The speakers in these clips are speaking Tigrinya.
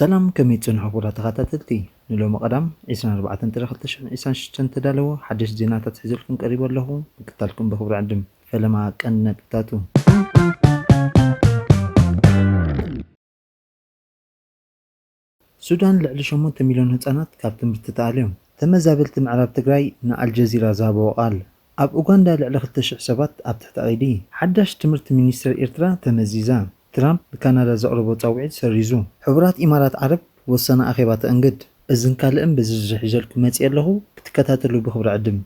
سلام كمي تصنحوا بولا تخاتتلتي نلو مقدام عيسان 4 ترخلتش عيسان 6 تدالو حدش زينات تحزلكم قريب له قتالكم بخبر عندم فلما كان تاتو سودان لعل 8 مليون هصانات كاب تمرت تعليم تمزابلت معرب تግራይ الجزيرة زابو قال اب اوغندا لعل 2000 سبات اب تحت ايدي حدش تمرت مينستر ايرترا تمزيزا ترامب بكندا زقربو تصويت سريزو حبرات امارات عرب وصنا اخيبات انقد اذن كالئم بزجح يجلكم مصي له كتكتاتلو بخبر عدم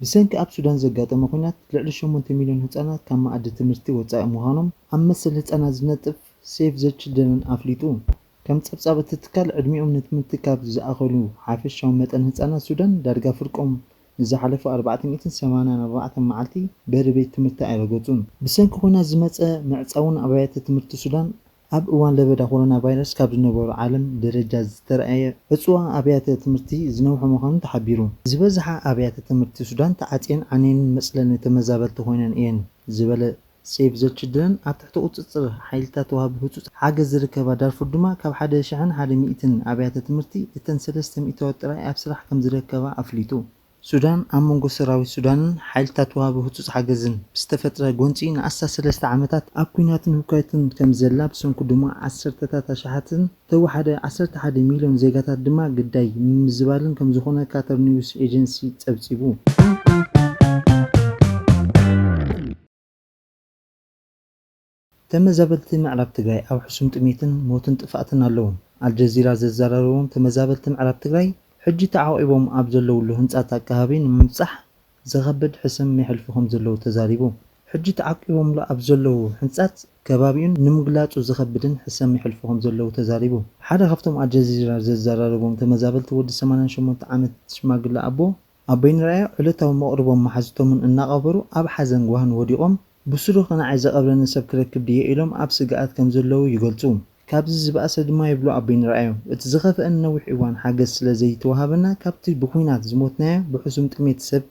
بسنك اب سودان زغاطم مخنات لعل 8 مليون هصانات كم عد تمرتي وصاي مهانم امسل هصانات زنطف سيف ذا تشيلدرن افليتو كم تصبصابت تتكال ادميهم نتمتي كاب زاخلو حافشاو متن هصانات سودان دارغا فرقوم زحلفو 484 معلتي بربيت تمرت ايرغوتون بسنك هنا زمصه معصاون ابيات تمرت سودان اب اوان لبدا كورونا فيروس كاب زنبر عالم درجه زترأيه اصوا ابيات تمرتي زنوح مخان تحبيرو زبزح ابيات تمرتي سودان تعصين عنين مسلن تمزابلت هونن اين زبل سيف ذا تشيلدرن اتحت قصصر حيلታት وهب هصص حاجز ركبا دارفور دما كاب 1100 ابيات تمرتي اتن 300 وطراي اب سراح كم زركبا افليتو سودان امونغو سراوي سودان حيلታት وهب هصص حاجزن بستفتره غونصي ناسا 3 عامታት اب كيناتن هكايتن كم زلا بسنكو دما 10 تشحاتن توحده 11 مليون زيغاتات دما قداي مزبالن كم زخونه كاتر نيوز ايجنسي صبصيبو تمزابلت معرب تግራይ او حسوم ጥሜትን ሞትን ጥፋትን አለው አልጀዚራ ዘዘራረውን ተመዛበልት معرب تግራይ ሕጂ ተዓቂቦም ኣብ ዘለውሉ ህንጻት አካባቢን ምምጻሕ ዘኸብድ ሕሰም ይሕልፍኩም ዘለው ተዛሪቡ ሕጂ ተዓቂቦም ኣብ ዘለው ህንጻት ከባቢን ንምግላጹ ዘኸብድን ሕሰም ይሕልፍኩም ዘለው ተዛሪቡ ሓደ ካብቶም አልጀዚራ ዘዘራረቦም ተመዛበልት ወዲ 88 ዓመት ሽማግለ አቦ አበይን ራያ ዕለታዊ መቅርቦም ማሐዝቶምን እናቀበሩ ኣብ ሓዘን ዋህን ወዲቆም بسرو قناعي زقبلن سب كركب دي إلهم عب سقات كم زلو يقولتون كابز زبقى ما يبلو عبين رأيو اتزغف ان نوح ايوان حاجز لزي توهابنا كابتي بخوينات زموتنا بحسوم تقميت سب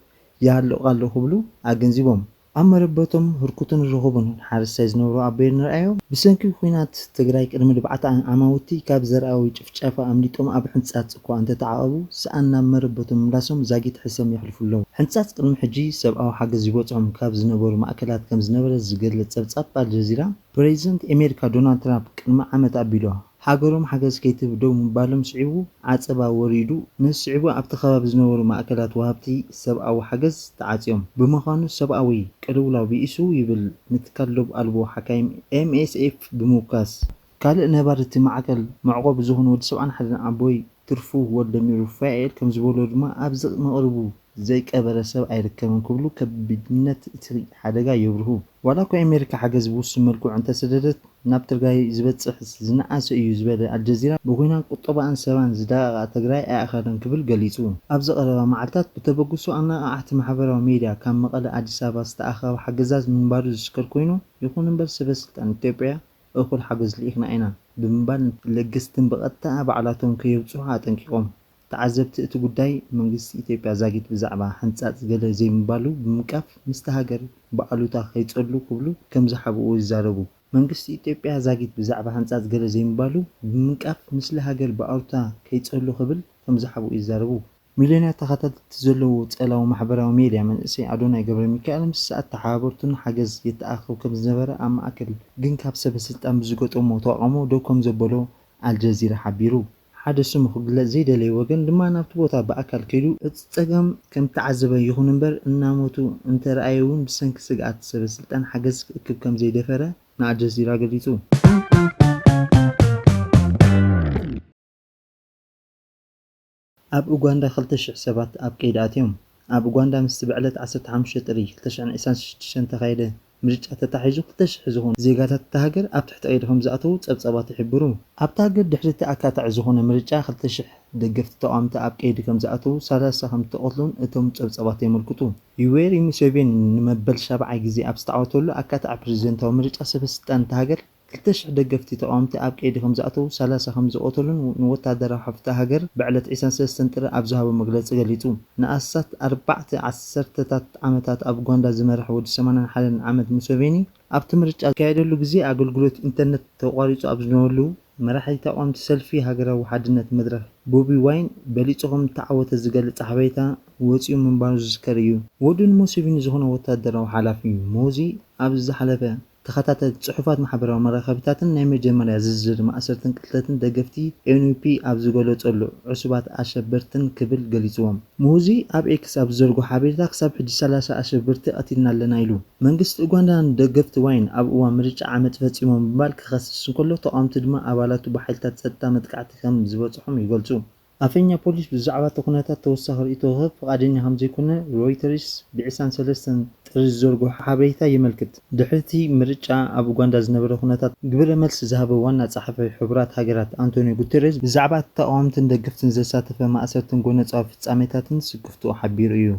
يهالو قالو خبلو عاقنزيبهم اما ربطهم هركوتن رغبن حارس سايز نورو عبين رأيو بسنكي خوينات تقرايك ارمد بعتا عماوتي كاب زرقاوي جفجافا امنيتهم اب حنصات اكو انت تعاقبو سأنا مربطهم ملاسهم زاقيت حسام يحلفو لهم حنصات قرم حجي سبقاو حاجز يبوطهم كاب زنبورو مأكلات كم زنبرة زقلت سبصاب الجزيرة بريزنت امريكا دونالد ترامب قرم عمت ابيلوها حاجرهم حاجز كيتب دوم بالم سعيبو عصبا وريدو نسعيبو ابت خباب زنورو ماكلات وهبتي سبقاو حاجز تعاطيهم بمخانو سبقاوي قلولاو بيسو يبل نتكلب البو حكايم MSF بموكاس قال نبارتي معقل معقوب زهون ود 71 عبوي ترفو ودميرو فاعل كم زبولو دما ابزق مقربو زي قبرسب ايركبن كبلو كبدنت تري حدغا يبرهو ولاكو امريكا حاجز بوس ملكو انت سددت نابترغاي زبصح زناس ايو زبل الجزيره بغينا قطبان سبان زداغا تግራይ اخرن كبل غليصو ابز قربا معلتات بتبغسو انا احت محبراو ميديا كان مقله اديس ابا استاخر حجزاز من بارو زشكر كوينو يكون بس سبسلطان اثيوبيا اخر حجز ليخنا اينا بمبال لجستن بقطع بعلاتهم كيبصوا تنقيقهم تعذبت اتو ጉዳይ መንግስት ኢትዮጵያ ዛጊት ብዛዕባ ህንጻት ገለ ዘይምባሉ ብምቃፍ ምስተሃገር በአሉታ ከይጸሉ ክብሉ ከም ዝሓብኡ ይዛረቡ መንግስት ኢትዮጵያ ዛጊት ብዛዕባ ህንጻት ገለ ዘይምባሉ ብምቃፍ ምስለ ሃገር በአሉታ ከይጸሉ ክብል ከም ዝሓብኡ ይዛረቡ ሚሊዮናት ተኸታተልቲ ዘለው ጸላው ማሕበራዊ ሚድያ መንእሰይ አዶናይ ገብረ ሚካኤል ምስ ሰዓት ተሓባበርቱን ሓገዝ የተኣኸቡ ከም ዝነበረ ኣብ ማእከል ግን ካብ ሰበስልጣን ብዝገጠሞ ተቃውሞ ደው ዘበሎ አልጀዚራ ሓቢሩ ሓደ ስሙ ክግለጽ ዘይደለይ ወገን ድማ ናብቲ ቦታ በአካል ከይዱ እጽጸገም ከም ተዓዘበ ይኹን እምበር እናሞቱ እንተረኣዩን ብሰንኪ ስግኣት ሰበስልጣን ሓገዝ ክእክብ ከም ዘይደፈረ ንአልጀዚራ ገሊጹ ኣብ ኡጋንዳ 2000 ሰባት ኣብ ቀይዲ ኣትዮም ኣብ ኡጋንዳ ምስ ብዕለት 15 ጥሪ 2026 ተኻይደ ምርጫ ተታሒዙ 2000 ዝሆኑ ዜጋታት ተሃገር ኣብ ትሕቲ ቀይድኩም ዝኣተው ጸብጸባት ይሕብሩ ኣብ ታገር ድሕሪት ኣካታዕ ዝሆነ ምርጫ 2000 ደገፍቲ ተቃውምቲ ኣብ ቀይዲ ከም ዝኣተው 30 ከም ተቆትሉን እቶም ጸብጸባት የመልክቱ ዩዌሪ ሙሴቬኒ ንመበል 7 ግዜ ኣብ ዝተዓወተሉ ኣካታዕ ፕሬዝደንታዊ ምርጫ ሰበስልጣን ተሃገር 2000 ደገፍቲ ተቃውምቲ ኣብ ቀይዲ ከም ዝኣተው 30 ከም ዝቆተሉን ወታደራዊ ሓፍታ ሃገር ብዕለት 23 ጥሪ ኣብ ዝሃበ መግለጺ ገሊጹ ንኣሳት 4 ዓመታት ኣብ ኡጋንዳ ዝመርሕ ወዲ 81 ዓመት ሙሴቬኒ ኣብቲ ምርጫ ዝካየደሉ ግዜ ኣገልግሎት ኢንተርኔት ተቋሪጹ ኣብ ዝነበረሉ መራሕቲ ተቃወምቲ ሰልፊ ሃገራዊ ሓድነት መድረኽ ቦቢ ዋይን በሊፅኩም ተዓወተ ዝገልጽ ሓበሬታ ወፂኡ ምንባሩ ዝዝከር እዩ። ወዱን ሙሴቪኒ ዝኾነ ወታደራዊ ሓላፊ ሞዚ ኣብ ዝሓለፈ ተኸታተልቲ ጽሑፋት ማሕበራዊ መራኸቢታትን ናይ መጀመርያ ዝርዝር ማእሰርትን ቅትለትን ደገፍቲ ኤንዩፒ ኣብ ዝገለጸሉ ዕሱባት ኣሸበርትን ክብል ገሊጽዎም። ሙዚ ኣብ ኤክስ ኣብ ዝዘርጎ ሓበሬታ ክሳብ ሕጂ 30 ኣሸበርቲ ቀቲልና ኣለና ኢሉ መንግስቲ ኡጋንዳን ደገፍቲ ዋይን ኣብ እዋን ምርጫ ዓመፅ ፈጺሞም ብምባል ክኸስስ እንከሎ ተቃወምቲ ድማ ኣባላቱ ብሓይልታት ጸጥታ መጥቃዕቲ ከም ዝበጽሖም ይገልጹ። ኣፈኛ ፖሊስ ብዛዕባ እቲ ኩነታት ተወሳኺ ርእይቶ ክህብ ፈቃደኛ ከም ዘይኮነ ሮይተርስ ብ23 ጥሪ ዝዘርግሖ ሓበሬታ የመልክት። ድሕሪ እቲ ምርጫ ኣብ ኡጋንዳ ዝነበረ ኩነታት ግብረ መልሲ ዝሃበ ዋና ጸሓፊ ሕቡራት ሃገራት አንቶኒዮ ጉተሬስ ብዛዕባ ተቃወምትን ደገፍትን ዘሳተፈ ማእሰርትን ጎነፃዊ ፍጻሜታትን ስክፍቱ ሓቢሩ እዩ።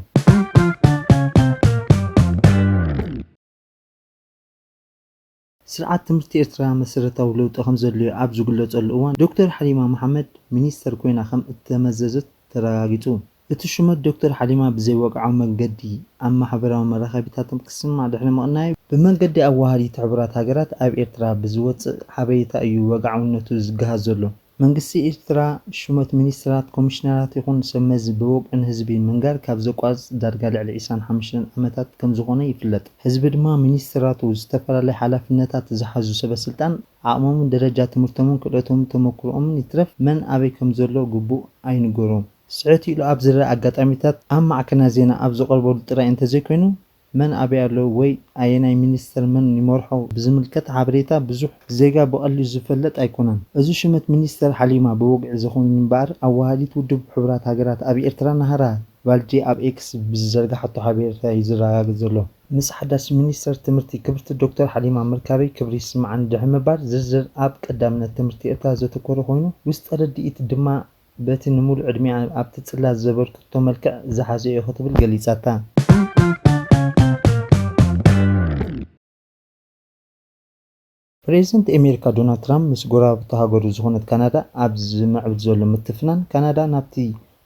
ስርዓት ትምህርቲ ኤርትራ መሰረታዊ ለውጢ ከም ዘድልዮ ኣብ ዝግለጸሉ እዋን ዶክተር ሓሊማ መሓመድ ሚኒስተር ኮይና ከም እተመዘዘት ተረጋጊጹ። እቲ ሹመት ዶክተር ሓሊማ ብዘይወግዓዊ መንገዲ ኣብ ማሕበራዊ መራኸቢታት ክስማዕ ድሕሪ ምቕናዩ ብመንገዲ ኣዋሃዲት ሕቡራት ሃገራት ኣብ ኤርትራ ብዝወፅእ ሓበሬታ እዩ ወግዓውነቱ ዝገሃዝ ዘሎ። መንግስቲ ኤርትራ ሹመት ሚኒስትራት ኮሚሽነራት ይኹን ሰመዝ ብወግዕን ህዝቢ ምንጋር ካብ ዘቋርጽ ዳርጋ ልዕሊ 25 ዓመታት ከም ዝኾነ ይፍለጥ። ህዝቢ ድማ ሚኒስትራቱ ዝተፈላለዩ ሓላፍነታት ዝሓዙ ሰበስልጣን ዓቕሞምን ደረጃ ትምህርቶምን ክእለቶምን ተመክሮኦምን ይትረፍ መን ኣበይ ከም ዘሎ ግቡእ ኣይንገሮም። ስዕት ኢሉ ኣብ ዝረአ ኣጋጣሚታት ኣብ ማዕከና ዜና ኣብ ዝቐርበሉ ጥራይ እንተዘይኮይኑ መን ኣበይ ኣሎ ወይ ኣየናይ ሚኒስተር መን ይመርሖ ብዝምልከት ሓበሬታ ብዙሕ ዜጋ ብቐሊሉ ዝፈለጥ ኣይኮነን። እዚ ሹመት ሚኒስተር ሓሊማ ብወግዒ ዝኾነ እምበር ኣዋሃዲት ውድብ ሕቡራት ሃገራት ኣብ ኤርትራ ናህራ ባልጂ ኣብ ኤክስ ብዝዘርግሐቶ ሓበሬታ ይዘረጋግፅ ዘሎ። ምስ ሓዳሽ ሚኒስተር ትምህርቲ ክብርቲ ዶክተር ሓሊማ ምርካበይ ክብሪ ይስምዓኒ ድሕሪ ምባል ዝርዝር ኣብ ቀዳምነት ትምህርቲ ኤርትራ ዘተኮረ ኮይኑ ውስጠ ረድኢት ድማ በቲ ንሙሉእ ዕድሚኣ ኣብቲ ጽላት ዘበርክቶ መልክዕ ዝሓዘ እዩ ክትብል ገሊጻታ። ፕሬዚደንት ኣሜሪካ ዶናልድ ትራምፕ ምስ ጎረቤት ሃገሩ ዝኾነት ካናዳ ኣብ ዝምዕብል ዘሎ ምትፍናን ካናዳ ናብቲ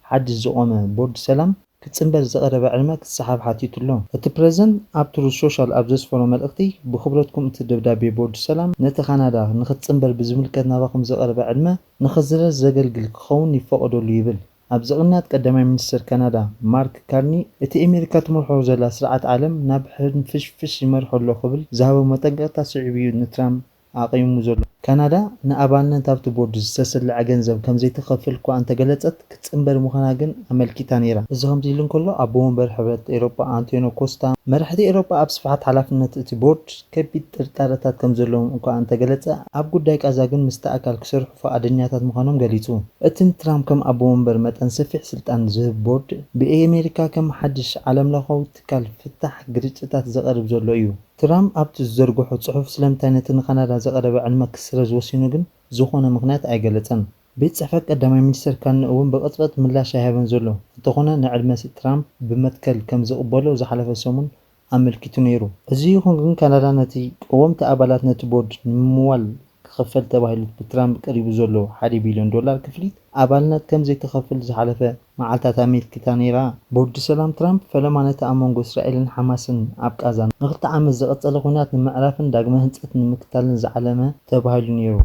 ሓድሽ ዝቖመ ቦርድ ሰላም ክትጽምበር ዘቐረበ ዕድመ ክትሰሓብ ሓቲቱ ኣሎ። እቲ ፕሬዚደንት ኣብ ትሩዝ ሶሻል ኣብ ዘስፈሮ መልእኽቲ ብኽብረትኩም እቲ ደብዳቤ ቦርድ ሰላም ነቲ ካናዳ ንኽትጽምበር ብዝምልከት ናባኹም ዘቐረበ ዕድመ ንኽዝረዝ ዘገልግል ክኸውን ይፈቐደሉ ይብል። ኣብ ዝቕናት ቀዳማይ ሚኒስትር ካናዳ ማርክ ካርኒ እቲ ኣሜሪካ ትመርሖ ዘላ ስርዓት ዓለም ናብ ሕንፍሽፍሽ ይመርሖ ኣሎ ክብል ዝሃቦ መጠንቀቕታ ስዒቡ እዩ ንትራምፕ ኣቕይሙ ዘሎ። ካናዳ ንኣባልነት ኣብቲ ቦርድ ዝተሰልዐ ገንዘብ ከም ዘይትኸፍል እኳ እንተገለጸት ክትጽምበር ምዃና ግን ኣመልኪታ ነይራ። እዚ ከምዚ ኢሉ እንከሎ ኣቦ ወንበር ሕብረት ኤውሮጳ አንቶኒዮ ኮስታ መራሕቲ ኤውሮጳ ኣብ ስፍሓት ሓላፍነት እቲ ቦርድ ከቢድ ጥርጣረታት ከም ዘለዎም እኳ እንተገለጸ ኣብ ጉዳይ ቃዛ ግን ምስቲ ኣካል ክሰርሑ ፈቃደኛታት ምዃኖም ገሊጹ። እቲ ትራምፕ ከም ኣቦ ወንበር መጠን ሰፊሕ ስልጣን ዝህብ ቦርድ ብኣሜሪካ ከም ሓድሽ ዓለምለኻዊ ትካል ፍታሕ ግርጭታት ዘቐርብ ዘሎ እዩ። ትራምፕ ኣብቲ ዝዘርግሖ ጽሑፍ ስለምንታይ ነቲ ንካናዳ ዘቐረበ ዕድመ ክስረዝ ወሲኑ ግን ዝኾነ ምኽንያት ኣይገለጸን። ቤት ጽሕፈት ቀዳማይ ሚኒስትር ካርኒ እውን ብቕጽበት ምላሽ ኣይሃበን ዘሎ። እንተኾነ ንዕድመ ትራምፕ ብመትከል ከም ዝቕበሎ ዝሓለፈ ሰሙን ኣመልኪቱ ነይሩ። እዚ ይኹን ግን ካናዳ ነቲ ቀወምቲ ኣባላት ነቲ ቦርድ ንምምዋል ክኽፈል ተባሂሉ ብትራምፕ ቀሪቡ ዘሎ $1 ቢልዮን ክፍሊት ኣባልነት ከም ዘይተኸፍል ዝሓለፈ መዓልታት ኣመልኪታ ነይራ። ቦርድ ሰላም ትራምፕ ፈለማ ነቲ ኣብ መንጎ እስራኤልን ሓማስን ኣብ ቃዛ ንኽልተ ዓመት ዘቐጸለ ኩናት ንምዕራፍን ዳግመ ህንጸት ንምክታልን ዝዓለመ ተባሂሉ ነይሩ።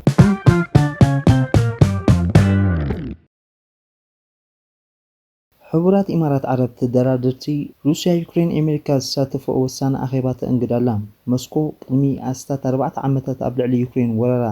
ሕቡራት ኢማራት ዓረብ ተደራደርቲ ሩስያ ዩክሬን ኣሜሪካ ዝሳተፍኦ ወሳኒ ኣኼባ ተእንግዳላ። ሞስኮ ቅድሚ ኣስታት 4 ዓመታት ኣብ ልዕሊ ዩክሬን ወረራ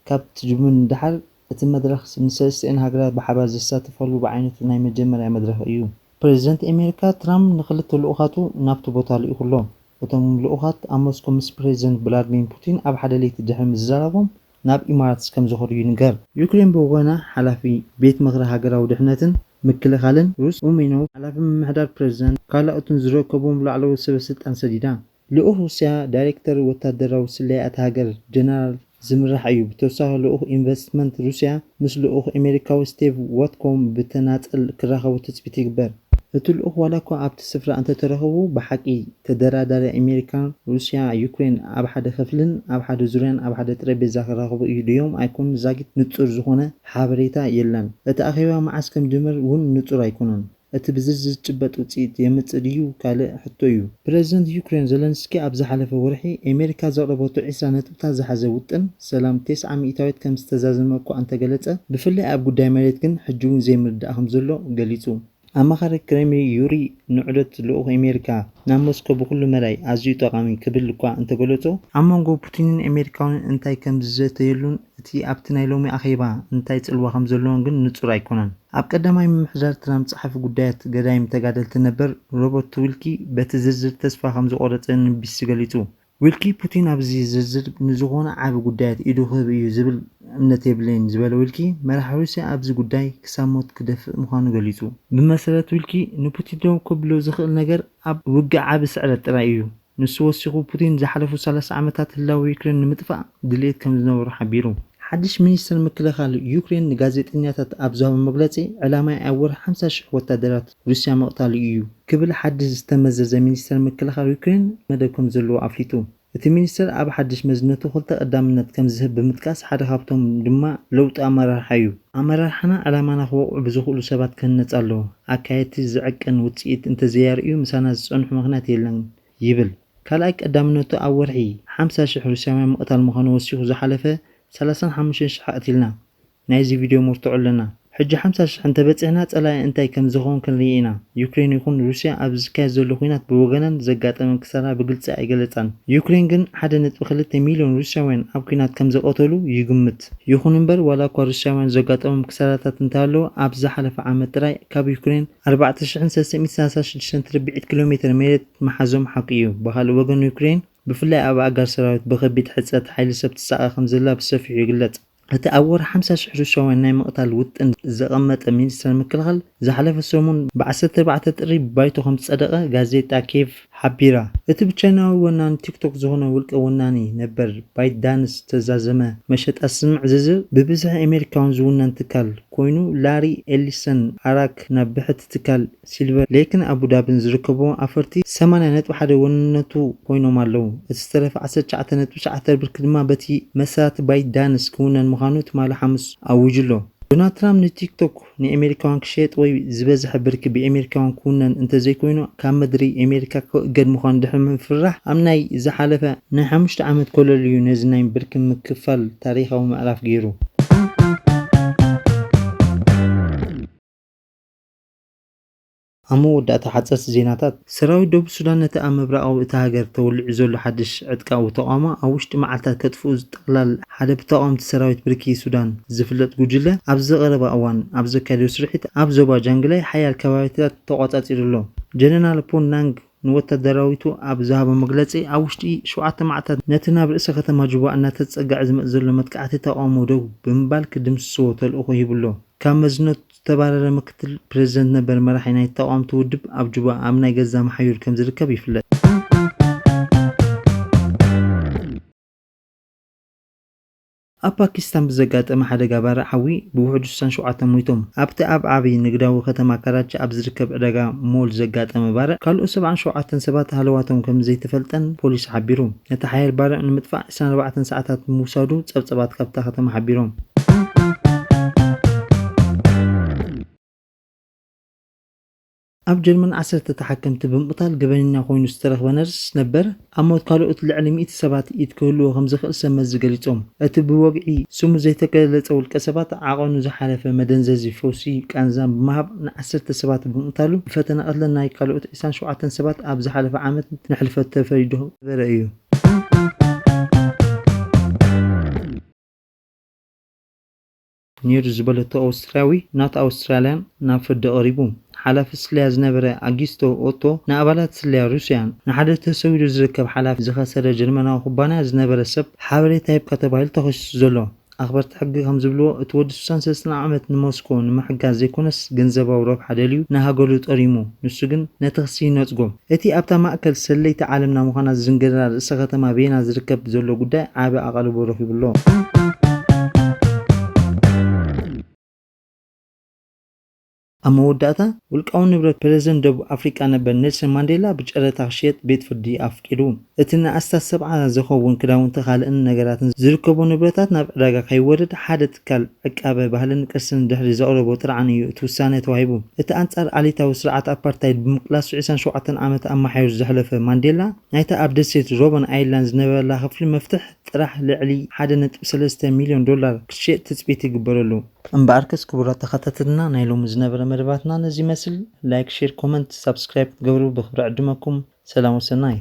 ካብ ትጅምር ድሓር እቲ መድረኽ ንሰለስቲአን ሃገራት ብሓባር ዝሳተፋሉ ብዓይነቱ ናይ መጀመርያ መድረኽ እዩ። ፕሬዚደንት ኣሜሪካ ትራምፕ ንኽልተ ልኡኻቱ ናብቲ ቦታ ልኢኹሎ። እቶም ልኡኻት ኣብ ሞስኮ ምስ ፕሬዚደንት ቭላድሚር ፑቲን ኣብ ሓደ ለይቲ ድሕሪ ምዝራቦም ናብ ኢማራትስ ከም ዝኸዱ ይንገር። ዩክሬን ብወገና ሓላፊ ቤት ምኽሪ ሃገራዊ ድሕነትን ምክልኻልን ሩስ ኡሜኖቭ ሓላፊ ምምሕዳር ፕሬዚደንት ካልኦትን ዝርከቦም ላዕለዎት ሰበስልጣን ሰዲዳ። ልኡኽ ሩስያ ዳይሬክተር ወታደራዊ ስለያት ሃገር ጀነራል ዝምራሕ እዩ። ብተወሳኺ ልኡኽ ኢንቨስትመንት ሩስያ ምስ ልኡኽ ኣሜሪካዊ ስቲቭ ዋትኮም ብተናፀል ክራኸቡ ትፅቢት ይግበር። እቲ ልኡኽ ዋላ እኳ ኣብቲ ስፍራ እንተተረኸቡ ብሓቂ ተደራዳሪ ኣሜሪካ ሩስያ ዩክሬን ኣብ ሓደ ክፍልን ኣብ ሓደ ዙርያን ኣብ ሓደ ጠረጴዛ ክራኸቡ እዩ ድዮም ኣይኮኑን ዛጊት ንጹር ዝኾነ ሓበሬታ የለን። እቲ ኣኼባ መዓስ ከም ጅምር እውን ንጹር ኣይኮነን። እቲ ብዝርዝር ዝጭበጥ ውፅኢት የምጽእ ድዩ ካልእ ሕቶ እዩ። ፕረዚደንት ዩክሬን ዘለንስኪ ኣብ ዝሓለፈ ወርሒ ኣሜሪካ ዘቕረበቶ 20 ነጥብታት ዝሓዘ ውጥን ሰላም 90 ሚእታዊት ከም ዝተዛዘመ እኳ እንተገለጸ ብፍላይ ኣብ ጉዳይ መሬት ግን ሕጂ እውን ዘይምርዳእ ከም ዘሎ ገሊጹ። ኣማኻሪ ክሬምሊን ዩሪ ንዑደት ልኡኽ ኣሜሪካ ናብ ሞስኮ ብኩሉ መዳይ ኣዝዩ ጠቓሚ ክብል እኳ እንተገለጾ ኣብ መንጎ ፑቲንን ኣሜሪካውን እንታይ ከም ዝዘተየሉን እቲ ኣብቲ ናይ ሎሚ ኣኼባ እንታይ ጽልዋ ከም ዘለዎን ግን ንጹር ኣይኮነን። ኣብ ቀዳማይ ምምሕዳር ትራምፕ ጸሓፊ ጉዳያት ገዳይም ተጋደልቲ ነበር ሮበርት ዊልኪ በቲ ዝርዝር ተስፋ ከም ዝቆረጸ ንቢሲ ገሊጹ። ዊልኪ ፑቲን ኣብዚ ዝርዝር ንዝኾነ ዓቢ ጉዳያት ኢዱ ክህብ እዩ ዝብል እምነት የብለይን ዝበለ ዊልኪ መራሒ ሩስያ ኣብዚ ጉዳይ ክሳብ ሞት ክደፍእ ምዃኑ ገሊጹ። ብመሰረት ዊልኪ ንፑቲን ደው ከብሎ ዝኽእል ነገር ኣብ ውግእ ዓቢ ስዕረት ጥራይ እዩ። ንሱ ወሲኹ ፑቲን ዝሓለፉ 30 ዓመታት ህላዊ ዩክሬን ንምጥፋእ ድሌት ከም ዝነበሩ ሓቢሩ። ሓድሽ ሚኒስትር ምክልኻል ዩክሬን ንጋዜጠኛታት ኣብ ዝሃቦ መግለጺ ዕላማይ ኣብ ወርሒ 50,000 ወታደራት ሩስያ መቕታሊ እዩ ክብል ሓድሽ ዝተመዘዘ ሚኒስትር ምክልኻል ዩክሬን መደብ ከም ዘለዎ ኣፍሊጡ። እቲ ሚኒስትር ኣብ ሓድሽ መዝነቱ ክልተ ቀዳምነት ከም ዝህብ ብምጥቃስ ሓደ ካብቶም ድማ ለውጢ ኣመራርሓ እዩ። ኣመራርሓና ዕላማና ክወቅዑ ብዝኽእሉ ሰባት ክህነፅ ኣለዎ። ኣካየድቲ ዝዕቅን ውፅኢት እንተዘያርእዩ ምሳና ዝጸንሑ ምኽንያት የለን ይብል። ካልኣይ ቀዳምነቱ ኣብ ወርሒ 50,000 ሩስያውያን ምቕታል ምዃኑ ወሲኹ ዝሓለፈ 35,000 ቀቲልና ናይዚ ቪድዮ መርትዖ ኣለና። ሕጂ 50,000 እንተበፂሕና ጸላኢ እንታይ ከም ዝኸውን ክንርኢ ኢና። ዩክሬን ይኹን ሩስያ ኣብ ዝካየድ ዘሎ ኩናት ብወገነን ዘጋጠመ ክሳራ ብግልፂ ኣይገለጻን። ዩክሬን ግን 1.2 ሚልዮን ሩስያውያን ኣብ ኩናት ከም ዘቐተሉ ይግምት። ይኹን እምበር ዋላ እኳ ሩስያውያን ዘጋጠሞም ክሳራታት እንተሃለወ ኣብ ዝሓለፈ ዓመት ጥራይ ካብ ዩክሬን 4,336 ርብዒት ኪሎ ሜትር መሬት መሓዞም ሓቂ እዩ። ብኻልእ ወገን ዩክሬን ብፍላይ ኣብ ኣጋር ሰራዊት ብከቢድ ሕፀት ሓይሊ ሰብ ትሳቐ ከም ዘላ ብሰፊሑ ይግለጽ። እቲ ኣብ ወርሒ 50,000 ሩስያውያን ናይ ምቕታል ውጥን ዘቐመጠ ሚኒስትር ምክልኻል ዝሓለፈ ሰሙን ብ14 ጥሪ ባይቶ ከም ዝጸደቐ ጋዜጣ ኬቭ ሓቢራ። እቲ ብቻይናዊ ወናኒ ቲክቶክ ዝኾነ ውልቀ ወናኒ ነበር ባይትዳንስ ዝተዛዘመ መሸጣ ስምዕ ዝዝብ ብብዝሒ ኣሜሪካውን ዝውነን ትካል ኮይኑ ላሪ ኤሊሰን ኣራክ ናብ ብሕቲ ትካል ሲልቨር ሌክን ኣቡዳብን ዝርከቡ ኣፈርቲ 80.1 ወንነቱ ኮይኖም ኣለዉ። እቲ ዝተረፈ 19.9 ብርኪ ድማ በቲ መሰራት ባይትዳንስ ክውነን ምዃኑ ትማሊ ሓሙስ ኣውጅሎ። ዶናልድ ትራምፕ ንቲክቶክ ንኣሜሪካውያን ክሸጥ ወይ ዝበዝሐ ብርኪ ብኣሜሪካውያን ክውነን እንተዘይኮይኑ ካብ ምድሪ ኣሜሪካ ክእገድ ምዃኑ ድሕሪ ምፍራሕ ኣብ ናይ ዝሓለፈ ናይ 5 ዓመት ኮለል እዩ ነዚ ናይ ብርኪ ምክፋል ታሪኻዊ ምዕራፍ ገይሩ። ኣብ መወዳእታ ሓጸርቲ ዜናታት ሰራዊት ደቡብ ሱዳን ነቲ ኣብ ምብራቃዊ እታ ሃገር ተወሊዑ ዘሎ ሓድሽ ዕጥቃዊ ተቃውሞ ኣብ ውሽጢ መዓልታት ከጥፍኡ ዝጠቕላል ሓደ ብተቃወምቲ ሰራዊት ብርኪ ሱዳን ዝፍለጥ ጉጅለ ኣብ ዝቐረበ እዋን ኣብ ዘካየዶ ስርሒት ኣብ ዞባ ጃንግላይ ሓያል ከባቢታት ተቆጻጺሩ ኣሎ። ጀነራል ፖል ናንግ ንወታደራዊቱ ኣብ ዝሃቦ መግለጺ ኣብ ውሽጢ 7 መዓልታት ነቲ ናብ ርእሰ ከተማ ጁባ እናተጸጋዕ ዝመጽእ ዘሎ መጥቃዕቲ ተቃውሞ ደው ብምባል ክድምስስዎ ተልእኾ ሂብሎ። ካብ መዝነቱ ተባረረ ምክትል ፕሬዝደንት ነበር መራሒ ናይ ተቃውምቲ ውድብ ኣብ ጁባ ኣብ ናይ ገዛ መሓዩር ከም ዝርከብ ይፍለጥ። ኣብ ፓኪስታን ብዘጋጠመ ሓደጋ ባርዕ ሓዊ ብውሕዱ 67 ሞይቶም። ኣብቲ ኣብ ዓብዪ ንግዳዊ ከተማ ካራቺ ኣብ ዝርከብ ዕዳጋ ሞል ዘጋጠመ ባርዕ ካልኦት 77 ሰባት ሃለዋቶም ከም ዘይተፈልጠን ፖሊስ ሓቢሩ። ነቲ ሓያል ባርዕ ንምጥፋእ 24 ሰዓታት ምውሳዱ ጸብጸባት ካብታ ከተማ ሓቢሮም። ኣብ ጀርመን 10 ተሓከምቲ ብምቕታል ገበነኛ ኮይኑ ዝተረኽበ ነርስ ነበር ኣብ ሞት ካልኦት ልዕሊ 100 ሰባት ኢድ ክህልዎ ከም ዝኽእል ሰመዝ ገሊጾም። እቲ ብወግዒ ስሙ ዘይተገለጸ ውልቀ ሰባት ዓቐኑ ዝሓለፈ መደንዘዚ ፈውሲ ቃንዛን ብምሃብ ን10 ሰባት ብምቕታሉ ብፈተና ቀትለን ናይ ካልኦት 27 ሰባት ኣብ ዝሓለፈ ዓመት ንሕልፈት ተፈሪዱ ነበረ እዩ። ኒር ዝበለቶ ኣውስትራዊ ናት ኣውስትራልያን ናብ ፍርዲ ቀሪቡ። ሓላፊ ስልያ ዝነበረ ኣጊስቶ ኦቶ ንኣባላት ስልያ ሩስያን ንሓደ ተሰዊዱ ዝርከብ ሓላፊ ዝኸሰረ ጀርመናዊ ኩባንያ ዝነበረ ሰብ ሓበሬታ ሂብካ ተባሂሉ ተኸሲሱ ዘሎ። ኣኽበርቲ ሕጊ ከም ዝብልዎ እቲ ወዲ 63 ዓመት ንሞስኮ ንምሕጋዝ ዘይኮነስ ገንዘባዊ ረብሓ ደልዩ ንሃገሩ ጠሪሙ፣ ንሱ ግን ነቲ ክሲ ይነጽጎም። እቲ ኣብታ ማእከል ሰለይቲ ዓለምና ምዃና ዝንገራ ርእሰ ከተማ ቬና ዝርከብ ዘሎ ጉዳይ ዓቢ ኣቓልቦ ረኺቡሎ። ኣብ መወዳእታ ውልቃዊ ንብረት ፕሬዝደንት ደቡብ ኣፍሪቃ ነበር ኔልሰን ማንዴላ ብጨረታ ክሽየጥ ቤት ፍርዲ ኣፍቂዱ። እቲ ንኣስታት 70 ዝኸውን ክዳውንቲ ካልእን ነገራትን ዝርከቡ ንብረታት ናብ ዕዳጋ ከይወርድ ሓደ ትካል ዕቃበ ባህልን ቅርስን ድሕሪ ዘቕረቦ ጥርዓን እዩ እቲ ውሳነ ተዋሂቡ። እቲ ኣንጻር ዓሌታዊ ስርዓት ኣፓርታይድ ብምቅላስ 27 ዓመት ኣመሓይሩ ዘሕለፈ ማንዴላ ናይታ ኣብ ደሴት ሮበን ኣይላንድ ዝነበረላ ክፍሊ መፍትሕ ጥራሕ ልዕሊ 1.3 ሚልዮን ዶላር ክሽየጥ ትፅቢት ይግበረሉ። እምበኣርከስ ክቡራት ተኸታተልና ናይ ሎሚ ዝነበረ መደባትና ነዚ ይመስል። ላይክ፣ ሼር፣ ኮመንት፣ ሰብስክራይብ ትገብሩ ብክብሪ ዕድመኩም። ሰላም ወሰናይ።